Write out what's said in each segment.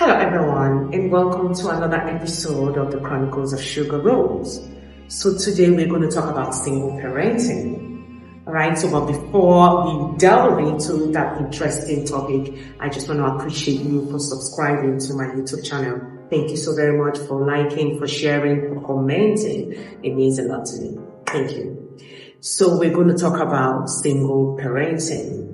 Hello everyone and welcome to another episode of the Chronicles of Sugar Rose. So today we're going to talk about single parenting. Alright, so but before we delve into that interesting topic, I just want to appreciate you for subscribing to my YouTube channel. Thank you so very much for liking, for sharing, for commenting. It means a lot to me. Thank you. So we're going to talk about single parenting.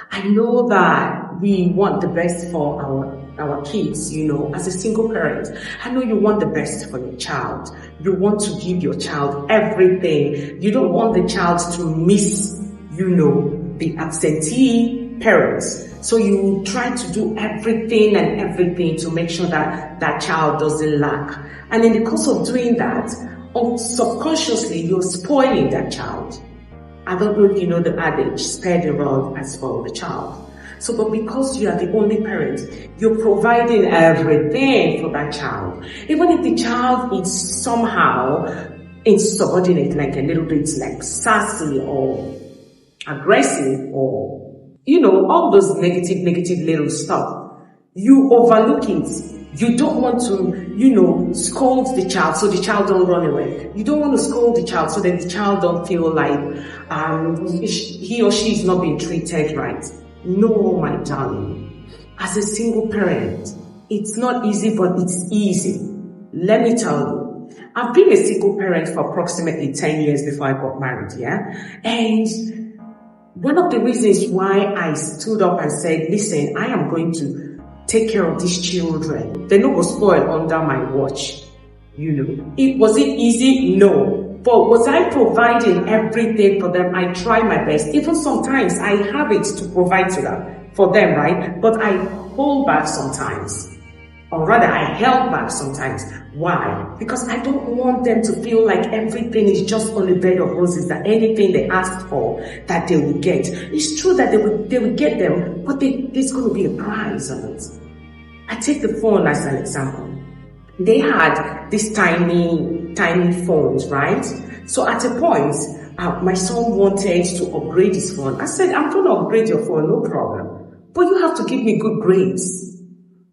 I know that we want the best for our kids, as a single parent. I know you want the best for your child. You want to give your child everything. You don't want the child to miss, the absentee parents. So you try to do everything to make sure that that child doesn't lack. And in the course of doing that, subconsciously, you're spoiling that child. I don't know if you know the adage, spare the rod and spoil the child. So, but because you are the only parent, you're providing everything for that child. Even if the child is somehow insubordinate, like a little bit like sassy or aggressive or, all those negative little stuff, you overlook it. You don't want to, scold the child so the child don't run away. You don't want to scold the child so that the child don't feel like he or she is not being treated right. No, my darling. As a single parent, it's not easy, but it's easy. Let me tell you. I've been a single parent for approximately 10 years before I got married, yeah? And one of the reasons why I stood up and said, listen, I am going to take care of these children. They're not going to spoil under my watch. Was it easy? No. But was I providing everything for them? I try my best. Even sometimes I have it to provide for them, right? But I hold back sometimes. Or rather, I held back sometimes. Why? Because I don't want them to feel like everything is just on a bed of roses, that anything they asked for, that they will get. It's true that they will get them, but there's going to be a price on it. I take the phone as an example. They had these tiny phones, right? So at a point, my son wanted to upgrade his phone. I said, I'm going to upgrade your phone, no problem. But you have to give me good grades.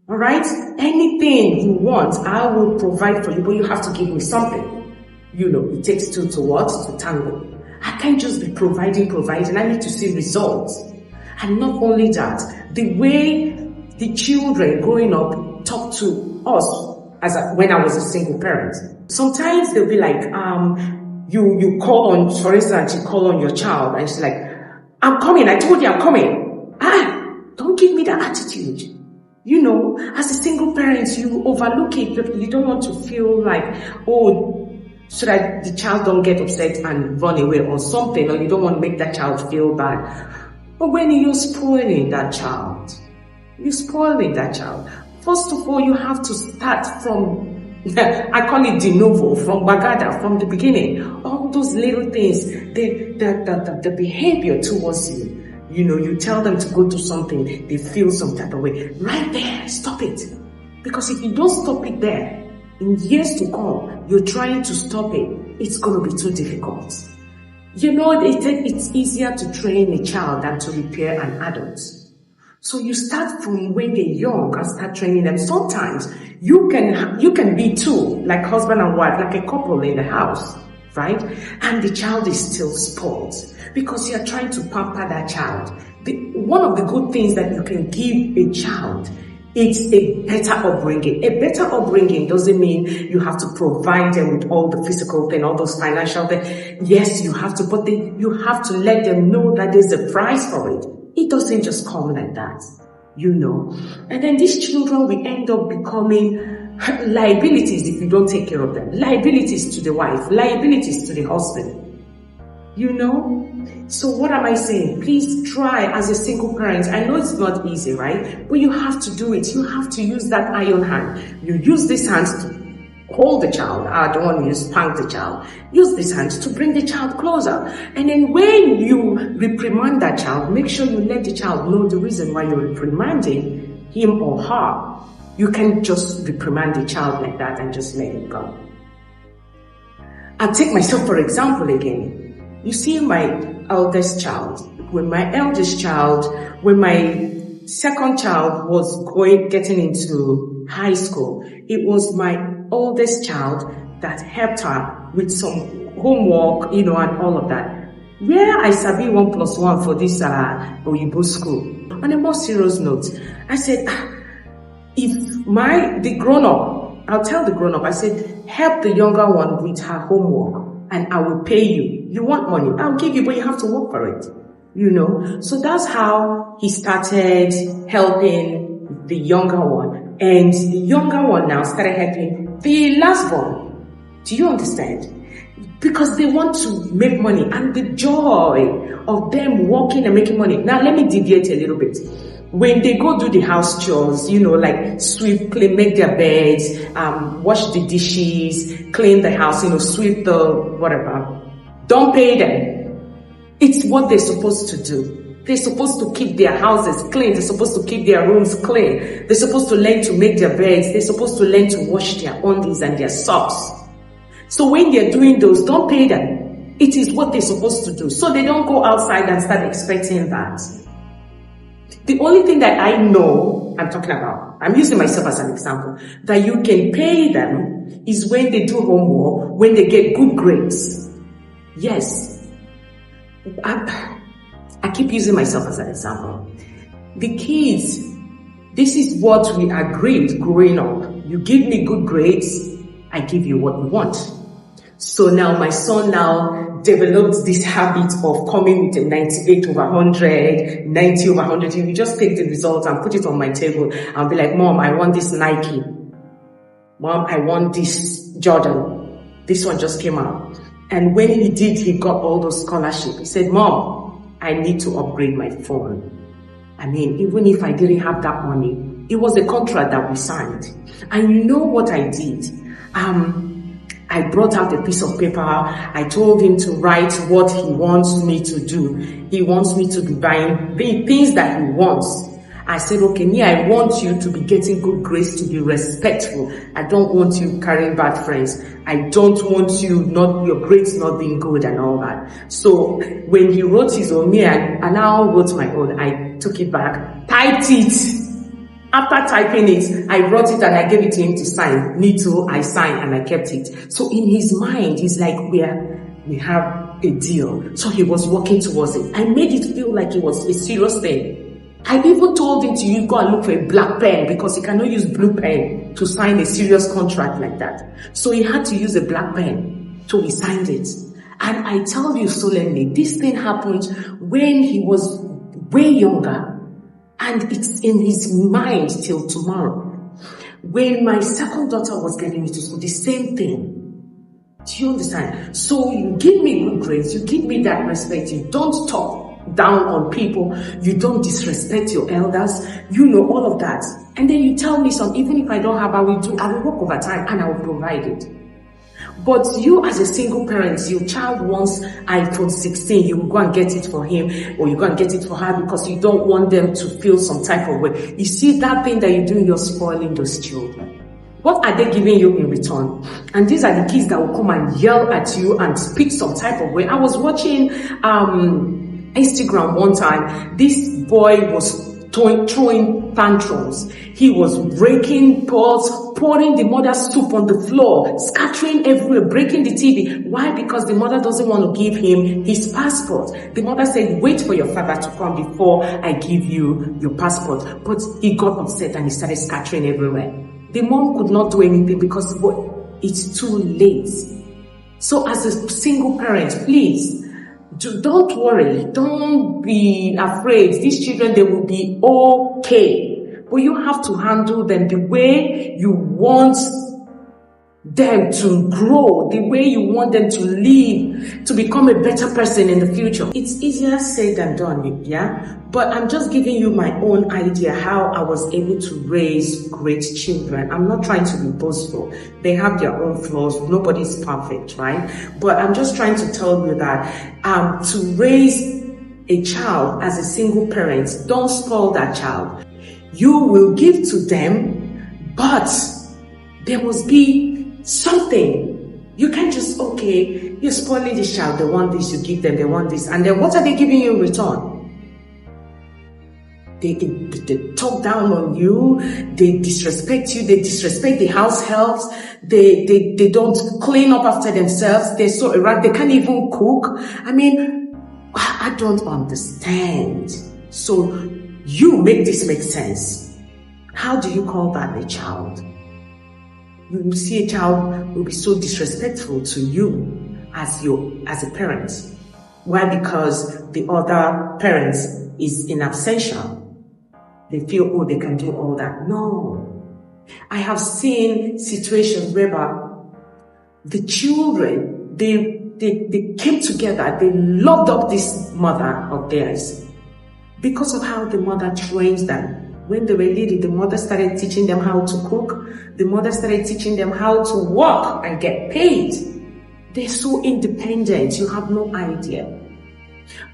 All right? Anything you want, I will provide for you, but you have to give me something. It takes two to what? To tango. I can't just be providing. I need to see results. And not only that, the way the children growing up talk to us when I was a single parent. Sometimes they'll be like, you call on, for instance, you call on your child and she's like, I'm coming. I told you I'm coming. Don't give me that attitude. As a single parent, you overlook it. You don't want to feel like, so that the child don't get upset and run away or something, or you don't want to make that child feel bad. But when you're spoiling that child, first of all, you have to start from, I call it de novo, from Bagada, from the beginning. All those little things, the behavior towards you. You tell them to go do something, they feel some type of way. Right there, stop it. Because if you don't stop it there, in years to come, you're trying to stop it, it's going to be too difficult. It's easier to train a child than to repair an adult. So you start from when they're young and start training them. Sometimes you can be two, like husband and wife, like a couple in the house, right? And the child is still spoiled because you're trying to pamper that child. One of the good things that you can give a child, it's a better upbringing. A better upbringing doesn't mean you have to provide them with all the physical thing, all those financial things. Yes, you have to, but you have to let them know that there's a price for it. It doesn't just come like that, And then these children will end up becoming liabilities if you don't take care of them. Liabilities to the wife, liabilities to the husband. So what am I saying? Please try as a single parent. I know it's not easy, right? But you have to do it. You have to use that iron hand. You use this hand to hold the child. I don't want to use spank the child. Use this hand to bring the child closer. And then when you reprimand that child, make sure you let the child know the reason why you're reprimanding him or her. You can't just reprimand the child like that and just let it go. I'll take myself for example again. You see my eldest child, when my second child was getting into high school, it was my oldest child that helped her with some homework, and all of that. Where I sabi 1+1 for this Oyibo school. On a more serious note, I said, if the grown-up, I'll tell the grown-up, I said, help the younger one with her homework and I will pay you. You want money, I'll give you, but you have to work for it. So that's how he started helping the younger one. And the younger one now started helping the last one. Do you understand? Because they want to make money and the joy of them working and making money. Now, let me deviate a little bit. When they go do the house chores, like sweep, clean, make their beds, wash the dishes, clean the house, sweep the whatever, don't pay them. It's what they're supposed to do. They're supposed to keep their houses clean. They're supposed to keep their rooms clean. They're supposed to learn to make their beds. They're supposed to learn to wash their undies and their socks. So when they're doing those, don't pay them. It is what they're supposed to do. So they don't go outside and start expecting that. The only thing that I know I'm talking about, I'm using myself as an example, that you can pay them is when they do homework, when they get good grades. Yes. I keep using myself as an example. The kids, this is what we agreed growing up. You give me good grades, I give you what you want. So now my son now developed this habit of coming with a 98 over 100, 90 over 100. He will just take the results and put it on my table and be like, Mom, I want this Nike. Mom, I want this Jordan. This one just came out. And when he got all those scholarships. He said, Mom, I need to upgrade my phone. Even if I didn't have that money, it was a contract that we signed. And you know what I did? I brought out a piece of paper. I told him to write what he wants me to do. He wants me to be buying the things that he wants. I said, okay, I want you to be getting good grades, to be respectful. I don't want you carrying bad friends. I don't want your grades not being good and all that. So when he wrote his own, I now wrote my own. I took it back, typed it. After typing it, I brought it and I gave it to him to sign. Me too, I signed and I kept it. So in his mind, he's like, we have a deal. So he was working towards it. I made it feel like it was a serious thing. I even told him to go and look for a black pen because he cannot use blue pen to sign a serious contract like that. So he had to use a black pen. So he signed it. And I tell you solemnly, this thing happened when he was way younger. And it's in his mind till tomorrow. When my second daughter was getting into school, the same thing. Do you understand? So you give me good grades, you give me that respect, you don't talk down on people, you don't disrespect your elders, all of that. And then you tell me even if I don't have, I will work overtime and I will provide it. But you as a single parent, your child wants iPhone 16, you will go and get it for him or you go and get it for her because you don't want them to feel some type of way. You see that thing that you're doing, you're spoiling those children. What are they giving you in return? And these are the kids that will come and yell at you and speak some type of way. I was watching Instagram one time. This boy was throwing tantrums. He was breaking pots, pouring the mother's soup on the floor, scattering everywhere, breaking the TV. Why? Because the mother doesn't want to give him his passport. The mother said, wait for your father to come before I give you your passport. But he got upset and he started scattering everywhere. The mom could not do anything because it's too late. So as a single parent, please, don't worry. Don't be afraid. These children, they will be okay. But you have to handle them the way you want them to grow, the way you want them to live, to become a better person in the future. It's easier said than done, yeah? But I'm just giving you my own idea how I was able to raise great children. I'm not trying to be boastful. They have their own flaws. Nobody's perfect, right? But I'm just trying to tell you that to raise a child as a single parent, don't spoil that child. You will give to them, but there must be something. You can't just, okay, you're spoiling this child, they want this, you give them, they want this, and then what are they giving you in return? they talk down on you, they disrespect you, they disrespect the house helps, they don't clean up after themselves, they're so erratic, they can't even cook. I mean, I don't understand. So you make this make sense. How do you call that a child? You will see a child will be so disrespectful to you as a parent. Why? Because the other parent is in absentia. They feel, oh, they can do all that. No. I have seen situations whereby the children, they came together, they loved up this mother of theirs because of how the mother trains them. When they were little, the mother started teaching them how to cook. The mother started teaching them how to work and get paid. They're so independent, you have no idea.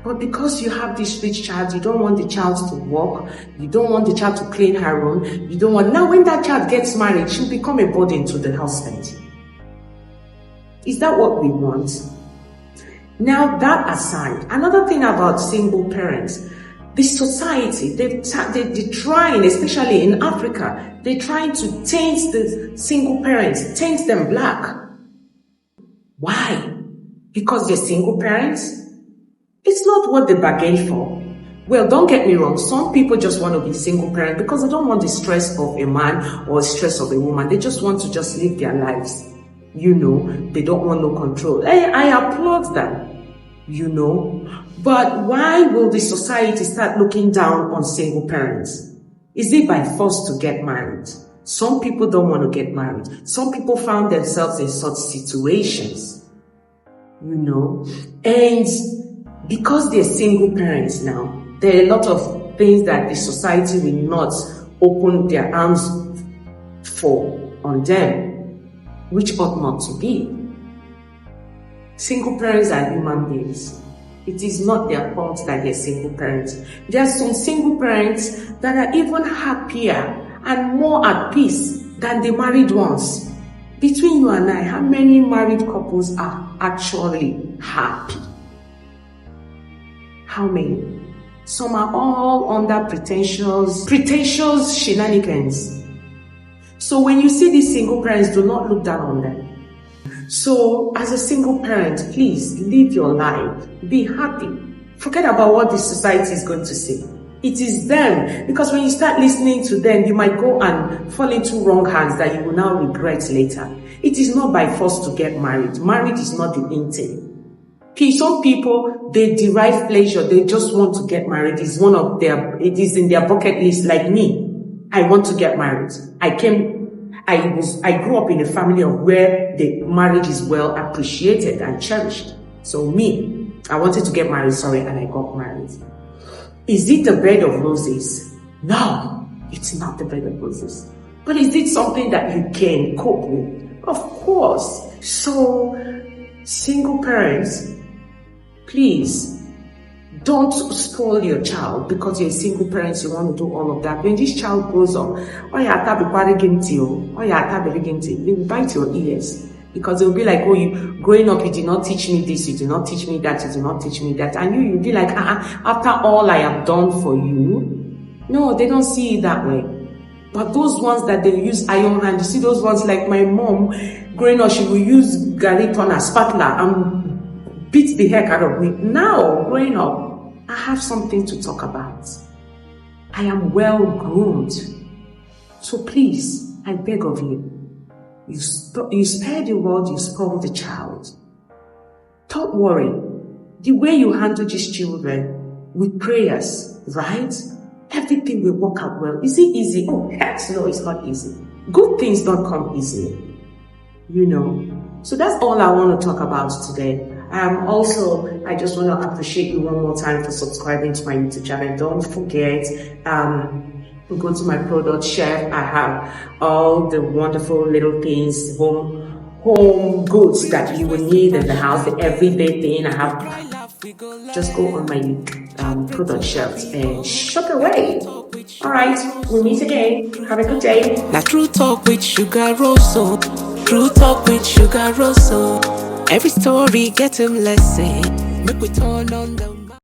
But because you have this rich child, you don't want the child to work, you don't want the child to clean her room, you don't want... Now when that child gets married, she'll become a burden to the husband. Is that what we want? Now that aside, another thing about single parents, the society, they're trying, especially in Africa, they're trying to taint the single parents, taint them black. Why? Because they're single parents? It's not what they bargained for. Well, don't get me wrong. Some people just want to be single parent because they don't want the stress of a man or the stress of a woman. They just want to just live their lives. You know, they don't want no control. I applaud them. You know, but why will the society start looking down on single parents? Is it by force to get married? Some people don't want to get married. Some people found themselves in such situations, you know, and because they're single parents now, there are a lot of things that the society will not open their arms for on them, which ought not to be. Single parents are human beings. It is not their fault that they're single parents. There are some single parents that are even happier and more at peace than the married ones. Between you and I, how many married couples are actually happy? How many? Some are all under pretentious shenanigans. So when you see these single parents, do not look down on them. So, as a single parent, please live your life. Be happy. Forget about what the society is going to say. It is them. Because when you start listening to them, you might go and fall into wrong hands that you will now regret later. It is not by force to get married. Marriage is not the in thing. Some people, they derive pleasure. They just want to get married. It is in their bucket list, like me. I want to get married. I grew up in a family of where the marriage is well appreciated and cherished. So I wanted to get married, and I got married. Is it a bed of roses? No, it's not the bed of roses. But is it something that you can cope with? Of course. So, single parents, please, don't spoil your child because you're a single parent, you want to do all of that. When this child grows up, they will bite your ears because they'll be like, oh, growing up, you did not teach me this, you did not teach me that, you did not teach me that. And you'll be like, after all I have done for you. No, they don't see it that way. But those ones that they use iron hand, you see those ones like my mom, growing up, she will use garlic on a spatula and beat the heck out of me. Now, growing up, I have something to talk about. I am well groomed. So please, I beg of you, you spare the rod, you spoil the child. Don't worry. The way you handle these children with prayers, right? Everything will work out well. Is it easy? Oh, heck no, it's not easy. Good things don't come easily. You know. So that's all I want to talk about today. I just want to appreciate you one more time for subscribing to my YouTube channel. Don't forget, go to my product shelf. I have all the wonderful little things, home goods that you will need in the house, the everyday thing. I have. Just go on my product shelf and shop away. All right, we'll meet again. Have a good day. Now, True Talk with Sugar Rosso. True Talk with Sugar Rosso. Every story get him lesson. Make we turn on the